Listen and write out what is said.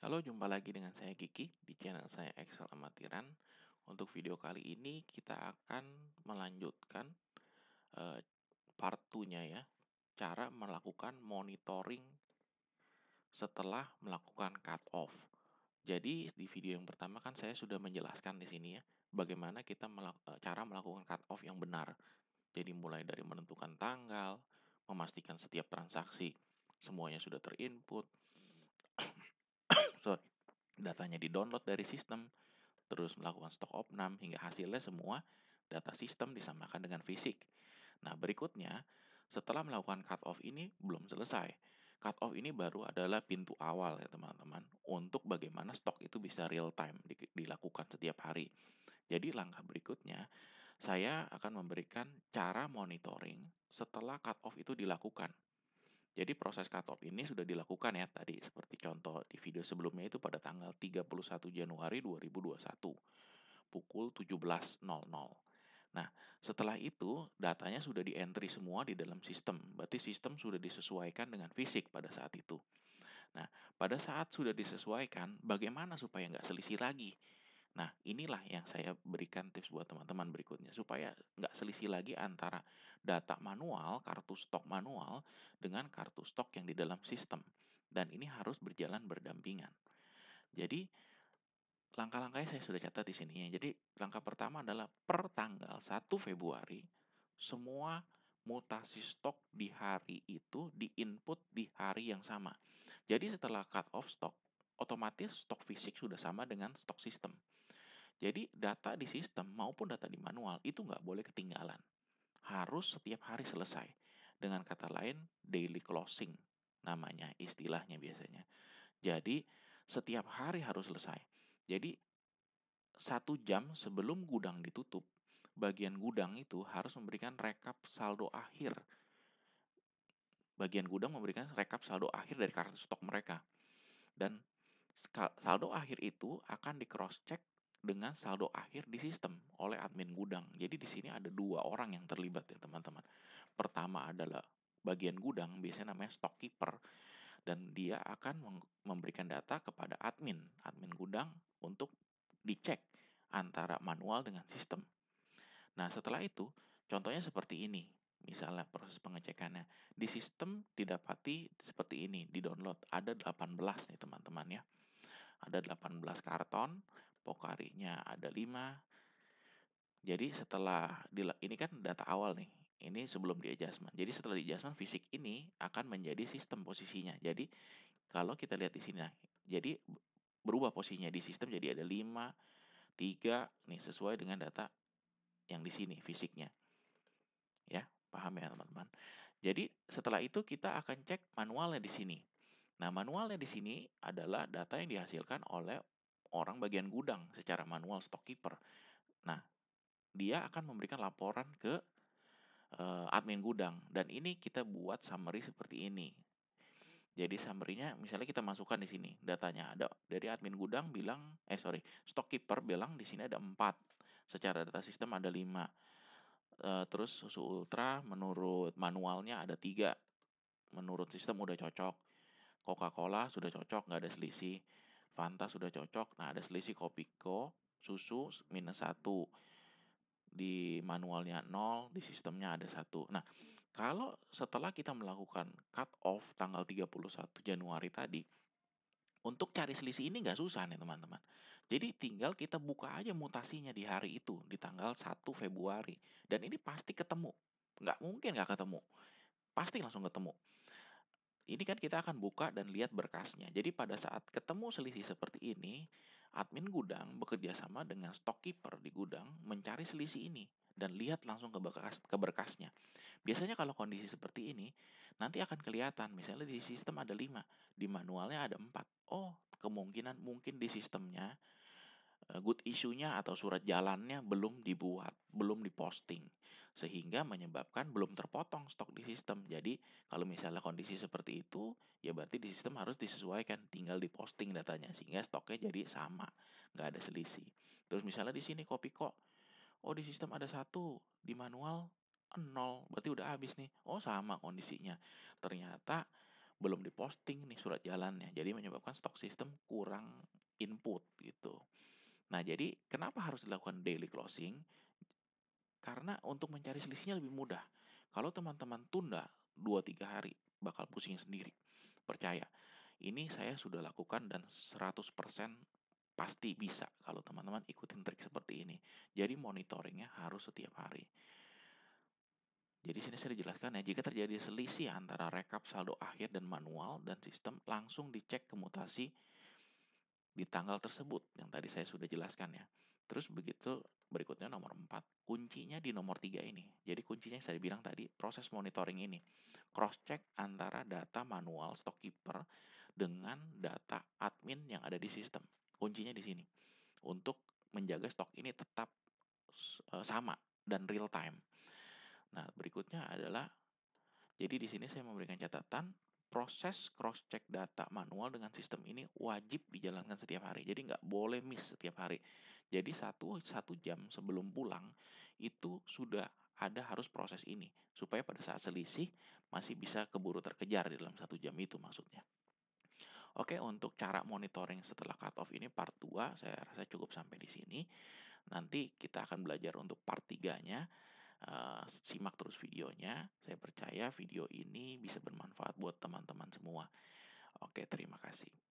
Halo, jumpa lagi dengan saya Kiki di channel saya Excel Amatiran. Untuk video kali ini kita akan melanjutkan eh, part 2-nya ya, cara melakukan monitoring setelah melakukan cut off. Jadi di video yang pertama kan saya sudah menjelaskan di sini ya, bagaimana kita cara melakukan cut off yang benar. Jadi mulai dari menentukan tanggal, memastikan setiap transaksi semuanya sudah terinput, sorry, datanya di-download dari sistem, terus melakukan stok opnam hingga hasilnya semua data sistem disamakan dengan fisik. Nah, berikutnya, setelah melakukan cut off ini belum selesai. Cut off ini baru adalah pintu awal ya teman-teman, untuk bagaimana stok itu bisa real time dilakukan setiap hari. Jadi langkah berikutnya, saya akan memberikan cara monitoring setelah cut off itu dilakukan. Jadi proses cut off ini sudah dilakukan ya tadi seperti contoh di video sebelumnya itu pada tanggal 31 Januari 2021 pukul 17.00. Nah, setelah itu datanya sudah di-entry semua di dalam sistem. Berarti sistem sudah disesuaikan dengan fisik pada saat itu. Nah, pada saat sudah disesuaikan, bagaimana supaya nggak selisih lagi? Nah, inilah yang saya berikan tips buat teman-teman berikutnya. Supaya nggak selisih lagi antara data manual, kartu stok manual, dengan kartu stok yang di dalam sistem. Dan ini harus berjalan berdampingan. Jadi, langkah-langkahnya saya sudah catat di sini ya. Jadi langkah pertama adalah per tanggal 1 Februari semua mutasi stok di hari itu di-input di hari yang sama. Jadi setelah cut off stok, otomatis stok fisik sudah sama dengan stok sistem. Jadi data di sistem maupun data di manual itu nggak boleh ketinggalan. Harus setiap hari selesai. Dengan kata lain, daily closing namanya istilahnya biasanya. Jadi setiap hari harus selesai. Jadi 1 jam sebelum gudang ditutup, bagian gudang itu harus memberikan rekap saldo akhir. Bagian gudang memberikan rekap saldo akhir dari kartu stok mereka. Dan saldo akhir itu akan di cross check dengan saldo akhir di sistem oleh admin gudang. Jadi di sini ada 2 orang yang terlibat ya teman-teman. Pertama adalah bagian gudang, biasanya namanya stock keeper, dan dia akan memberikan data kepada admin gudang untuk dicek antara manual dengan sistem. Nah, setelah itu, contohnya seperti ini. Misalnya proses pengecekannya. Di sistem didapati seperti ini, di-download. Ada 18 nih teman-teman ya. Ada 18 karton, Pokarinya ada 5. Jadi setelah, ini kan data awal nih. Ini sebelum di adjustment. Jadi setelah di adjustment, fisik ini akan menjadi sistem posisinya. Jadi kalau kita lihat di sini, nah, jadi berubah posisinya di sistem jadi ada 5, 3, nih sesuai dengan data yang di sini fisiknya. Ya, paham ya teman-teman. Jadi setelah itu kita akan cek manualnya di sini. Nah, manualnya di sini adalah data yang dihasilkan oleh orang bagian gudang secara manual stock keeper. Nah, dia akan memberikan laporan ke admin gudang dan ini kita buat summary seperti ini. Jadi summary-nya misalnya kita masukkan di sini datanya ada dari admin gudang bilang stock keeper bilang di sini ada 4. Secara data sistem ada 5. Terus susu ultra menurut manualnya ada 3. Menurut sistem udah cocok. Coca-Cola sudah cocok, nggak ada selisih. Fanta sudah cocok, nah ada selisih Kopiko, susu -1. Di manualnya 0, di sistemnya ada 1. Nah, kalau setelah kita melakukan cut off tanggal 31 Januari tadi, untuk cari selisih ini nggak susah nih teman-teman. Jadi tinggal kita buka aja mutasinya di hari itu, di tanggal 1 Februari. Dan ini pasti ketemu. Nggak mungkin nggak ketemu. Pasti langsung ketemu. Ini kan kita akan buka dan lihat berkasnya. Jadi pada saat ketemu selisih seperti ini, admin gudang bekerja sama dengan stock keeper di gudang mencari selisih ini dan lihat langsung ke berkasnya. Biasanya kalau kondisi seperti ini, nanti akan kelihatan misalnya di sistem ada 5, di manualnya ada 4. Oh, kemungkinan mungkin di sistemnya good issue-nya atau surat jalannya belum dibuat, belum diposting. Sehingga menyebabkan belum terpotong stok di sistem. Jadi kalau misalnya kondisi seperti itu, ya berarti di sistem harus disesuaikan, tinggal diposting datanya sehingga stoknya jadi sama, nggak ada selisih. Terus misalnya di sini kopi kok, oh di sistem ada 1, di manual 0, berarti udah habis nih. Oh sama kondisinya. Ternyata belum diposting nih surat jalannya. Jadi menyebabkan stock system kurang input gitu. Nah, jadi kenapa harus dilakukan daily closing? Karena untuk mencari selisihnya lebih mudah. Kalau teman-teman tunda 2-3 hari, bakal pusing sendiri. Percaya, ini saya sudah lakukan dan 100% pasti bisa kalau teman-teman ikutin trik seperti ini. Jadi monitoringnya harus setiap hari. Jadi sini saya dijelaskan ya, jika terjadi selisih antara rekap saldo akhir dan manual dan sistem, langsung dicek ke mutasi di tanggal tersebut yang tadi saya sudah jelaskan ya. Terus begitu berikutnya nomor 4, kuncinya di nomor 3 ini. Jadi kuncinya yang saya bilang tadi, proses monitoring ini. Cross check antara data manual stock keeper dengan data admin yang ada di sistem. Kuncinya di sini. Untuk menjaga stok ini tetap sama dan real time. Nah, berikutnya adalah jadi di sini saya memberikan catatan, proses cross check data manual dengan sistem ini wajib dijalankan setiap hari. Jadi nggak boleh miss setiap hari. Jadi satu jam sebelum pulang itu sudah ada harus proses ini supaya pada saat selisih masih bisa keburu terkejar di dalam 1 jam itu maksudnya. Oke, untuk cara monitoring setelah cut off ini part 2 saya rasa cukup sampai di sini. Nanti kita akan belajar untuk part 3-nya. Simak terus videonya. Saya percaya video ini bisa bermanfaat buat teman-teman semua. Oke, terima kasih.